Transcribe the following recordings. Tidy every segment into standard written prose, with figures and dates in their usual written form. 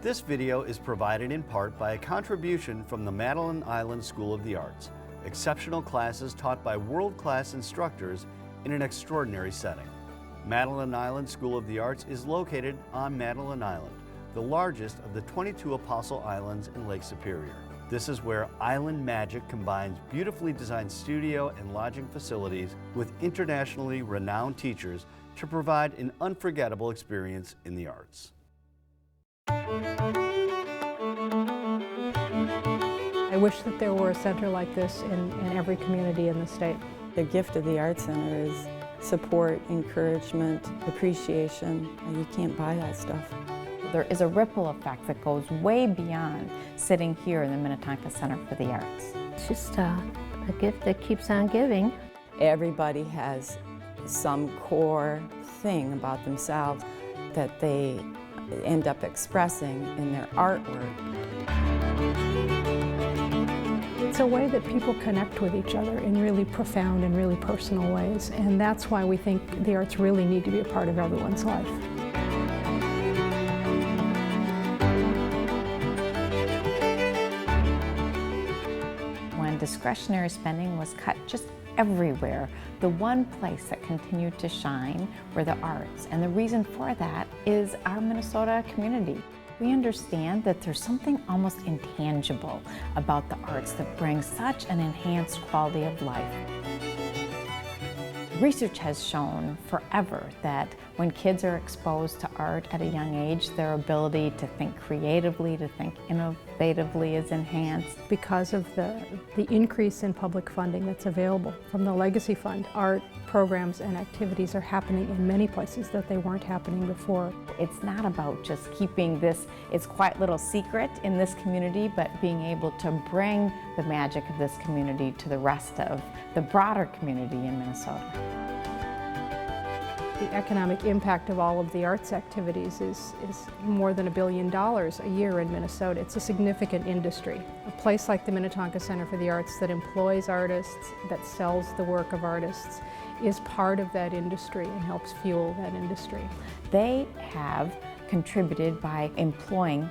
This video is provided in part by a contribution from the Madeline Island School of the Arts, exceptional classes taught by world-class instructors in an extraordinary setting. Madeline Island School of the Arts is located on Madeline Island, the largest of the 22 Apostle Islands in Lake Superior. This is where island magic combines beautifully designed studio and lodging facilities with internationally renowned teachers to provide an unforgettable experience in the arts. I wish that there were a center like this in every community in the state. The gift of the Art Center is support, encouragement, appreciation. You can't buy that stuff. There is a ripple effect that goes way beyond sitting here in the Minnetonka Center for the Arts. It's just a gift that keeps on giving. Everybody has some core thing about themselves that they end up expressing in their artwork. It's a way that people connect with each other in really profound and really personal ways, and that's why we think the arts really need to be a part of everyone's life. When discretionary spending was cut just everywhere, the one place that continued to shine were the arts. And the reason for that is our Minnesota community. We understand that there's something almost intangible about the arts that brings such an enhanced quality of life. Research has shown forever that when kids are exposed to art at a young age, their ability to think creatively, to think innovatively is enhanced. Because of the increase in public funding that's available from the Legacy Fund, art programs and activities are happening in many places that they weren't happening before. It's not about just keeping its quiet little secret in this community, but being able to bring the magic of this community to the rest of the broader community in Minnesota. The economic impact of all of the arts activities is more than $1 billion a year in Minnesota. It's a significant industry. A place like the Minnetonka Center for the Arts that employs artists, that sells the work of artists, is part of that industry and helps fuel that industry. They have contributed by employing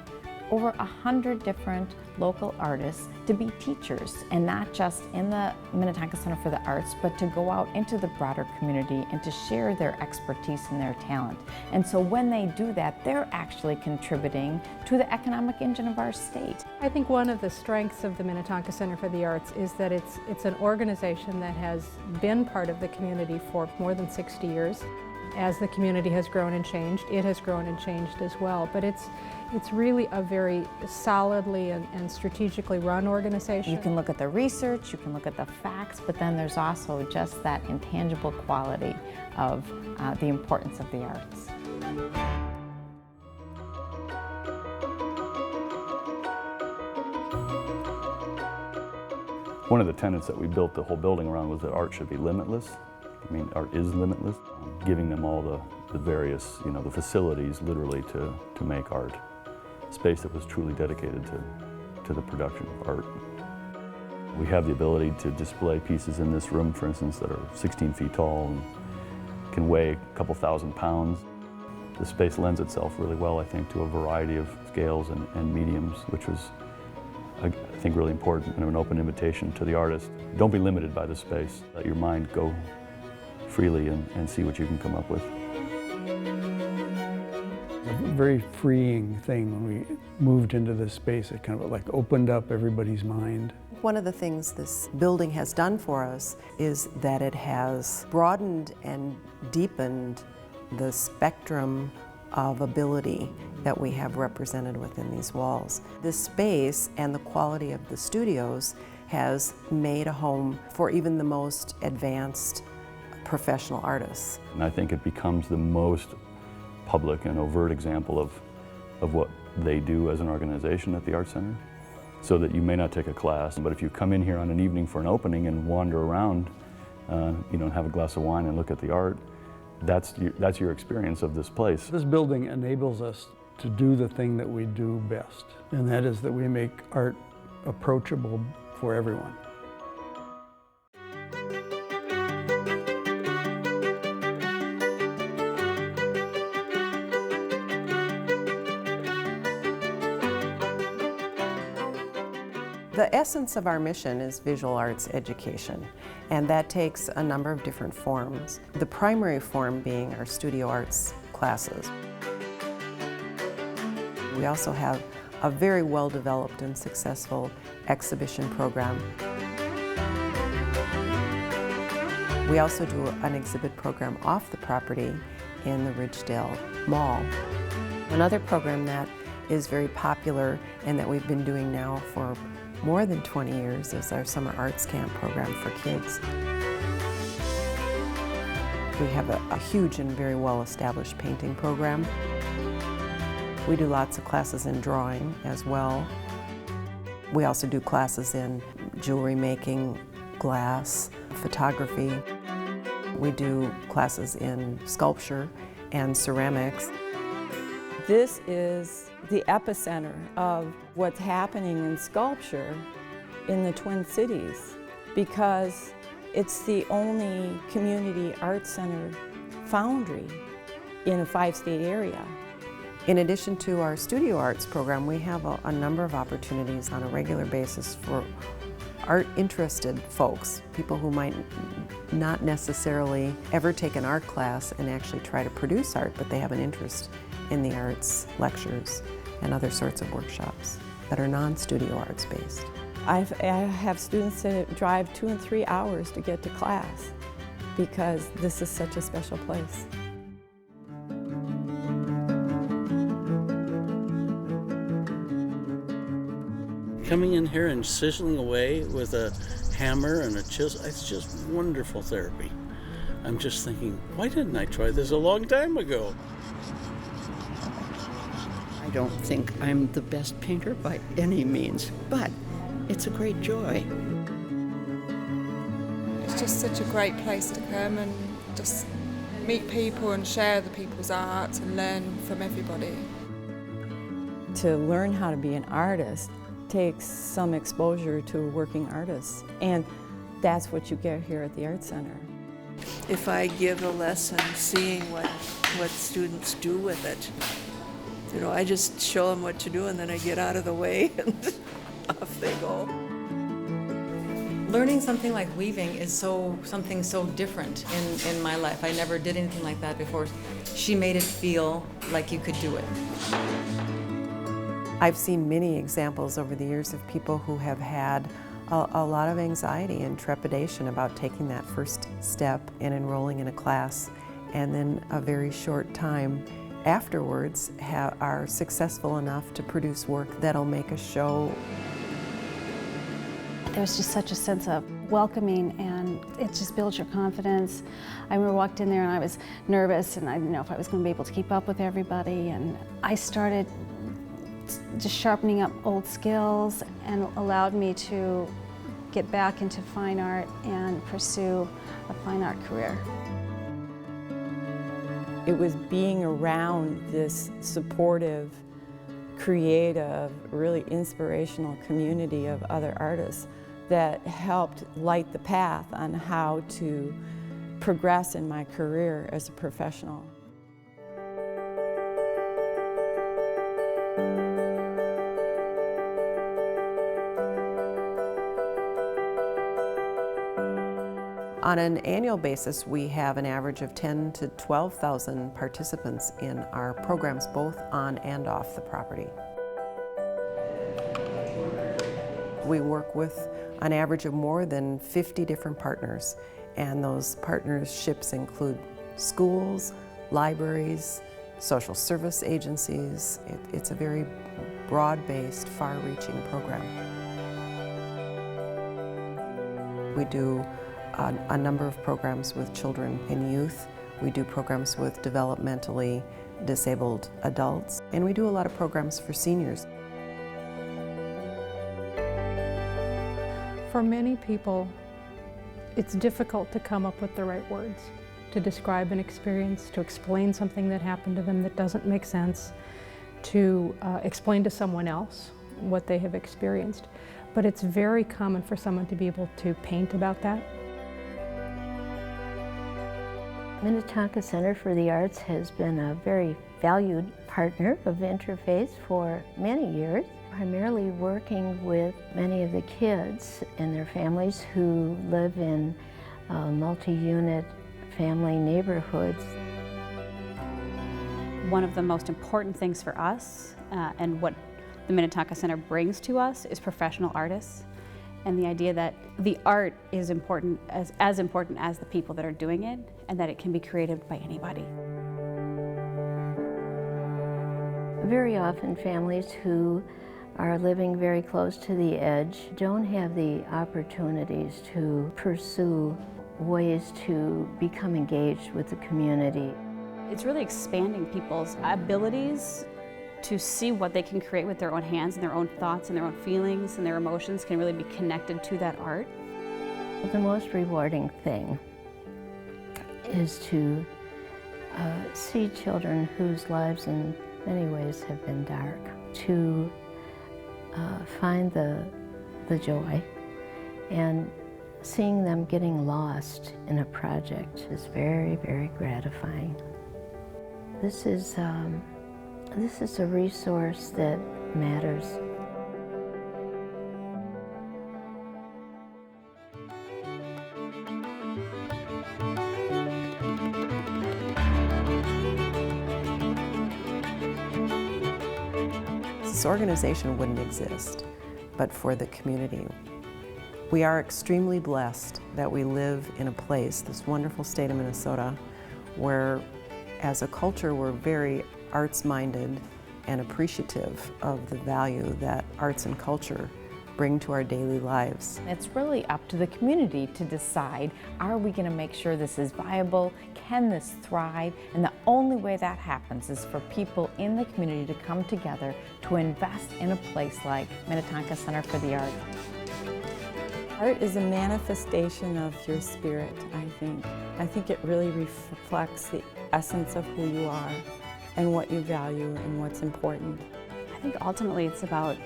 over 100 different local artists to be teachers, and not just in the Minnetonka Center for the Arts, but to go out into the broader community and to share their expertise and their talent. And so when they do that, they're actually contributing to the economic engine of our state. I think one of the strengths of the Minnetonka Center for the Arts is that it's an organization that has been part of the community for more than 60 years. As the community has grown and changed, it has grown and changed as well. But it's really a very solidly and strategically run organization. You can look at the research, you can look at the facts, but then there's also just that intangible quality of the importance of the arts. One of the tenets that we built the whole building around was that art should be limitless. I mean, art is limitless. Giving them all the various, the facilities literally to make art. Space that was truly dedicated to the production of art. We have the ability to display pieces in this room, for instance, that are 16 feet tall and can weigh a couple thousand pounds. The space lends itself really well, I think, to a variety of scales and mediums, which was, I think, really important, and an open invitation to the artist. Don't be limited by the space. Let your mind go freely and see what you can come up with. A very freeing thing when we moved into this space. It kind of like opened up everybody's mind. One of the things this building has done for us is that it has broadened and deepened the spectrum of ability that we have represented within these walls. This space and the quality of the studios has made a home for even the most advanced professional artists. And I think it becomes the most public and overt example of what they do as an organization at the Art Center. So that you may not take a class, but if you come in here on an evening for an opening and wander around, and have a glass of wine and look at the art, that's your experience of this place. This building enables us to do the thing that we do best, and that is that we make art approachable for everyone. The essence of our mission is visual arts education, and that takes a number of different forms. The primary form being our studio arts classes. We also have a very well-developed and successful exhibition program. We also do an exhibit program off the property in the Ridgedale Mall. Another program that is very popular and that we've been doing now for more than 20 years is our Summer Arts Camp program for kids. We have a huge and very well-established painting program. We do lots of classes in drawing as well. We also do classes in jewelry making, glass, photography. We do classes in sculpture and ceramics. This is the epicenter of what's happening in sculpture in the Twin Cities because it's the only community arts center foundry in a 5-state area. In addition to our studio arts program, we have a number of opportunities on a regular basis for art-interested folks, people who might not necessarily ever take an art class and actually try to produce art, but they have an interest in the arts, lectures, and other sorts of workshops that are non-studio arts based. I have students that drive 2 and 3 hours to get to class because this is such a special place. Coming in here and sizzling away with a hammer and a chisel, it's just wonderful therapy. I'm just thinking, why didn't I try this a long time ago? I don't think I'm the best painter by any means, but it's a great joy. It's just such a great place to come and just meet people and share other people's art and learn from everybody. To learn how to be an artist takes some exposure to working artists, and that's what you get here at the Art Center. If I give a lesson, seeing what students do with it, you know, I just show them what to do and then I get out of the way and off they go. Learning something like weaving is something so different in my life. I never did anything like that before. She made it feel like you could do it. I've seen many examples over the years of people who have had a lot of anxiety and trepidation about taking that first step and enrolling in a class, and then a very short time afterwards are successful enough to produce work that'll make a show. There's just such a sense of welcoming, and it just builds your confidence. I remember walked in there and I was nervous and I didn't know if I was going to be able to keep up with everybody, and I started just sharpening up old skills and allowed me to get back into fine art and pursue a fine art career. It was being around this supportive, creative, really inspirational community of other artists that helped light the path on how to progress in my career as a professional. On an annual basis, we have an average of 10,000 to 12,000 participants in our programs, both on and off the property. We work with an average of more than 50 different partners, and those partnerships include schools, libraries, social service agencies. It's a very broad-based, far-reaching program. We do a number of programs with children and youth. We do programs with developmentally disabled adults, and we do a lot of programs for seniors. For many people, it's difficult to come up with the right words to describe an experience, to explain something that happened to them that doesn't make sense, to explain to someone else what they have experienced. But it's very common for someone to be able to paint about that. Minnetonka Center for the Arts has been a very valued partner of Interfaith for many years, primarily working with many of the kids and their families who live in multi-unit family neighborhoods. One of the most important things for us and what the Minnetonka Center brings to us is professional artists, and the idea that the art is important as important as the people that are doing it, and that it can be created by anybody. Very often families who are living very close to the edge don't have the opportunities to pursue ways to become engaged with the community. It's really expanding people's abilities to see what they can create with their own hands and their own thoughts and their own feelings and their emotions can really be connected to that art. The most rewarding thing is to see children whose lives in many ways have been dark, to find the joy, and seeing them getting lost in a project is very, very gratifying. This is a resource that matters. This organization wouldn't exist but for the community. We are extremely blessed that we live in a place, this wonderful state of Minnesota, where as a culture we're very arts-minded and appreciative of the value that arts and culture bring to our daily lives. It's really up to the community to decide, are we going to make sure this is viable? Can this thrive? And the only way that happens is for people in the community to come together to invest in a place like Minnetonka Center for the Arts. Art is a manifestation of your spirit, I think. I think it really reflects the essence of who you are and what you value and what's important. I think ultimately it's about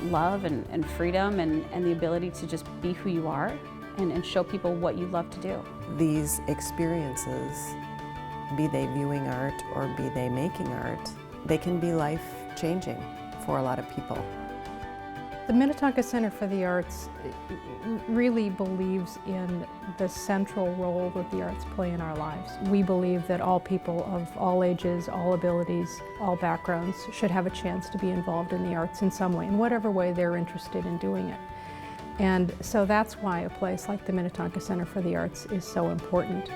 love and freedom and the ability to just be who you are and show people what you love to do. These experiences, be they viewing art or be they making art, they can be life-changing for a lot of people. The Minnetonka Center for the Arts really believes in the central role that the arts play in our lives. We believe that all people of all ages, all abilities, all backgrounds should have a chance to be involved in the arts in some way, in whatever way they're interested in doing it. And so that's why a place like the Minnetonka Center for the Arts is so important.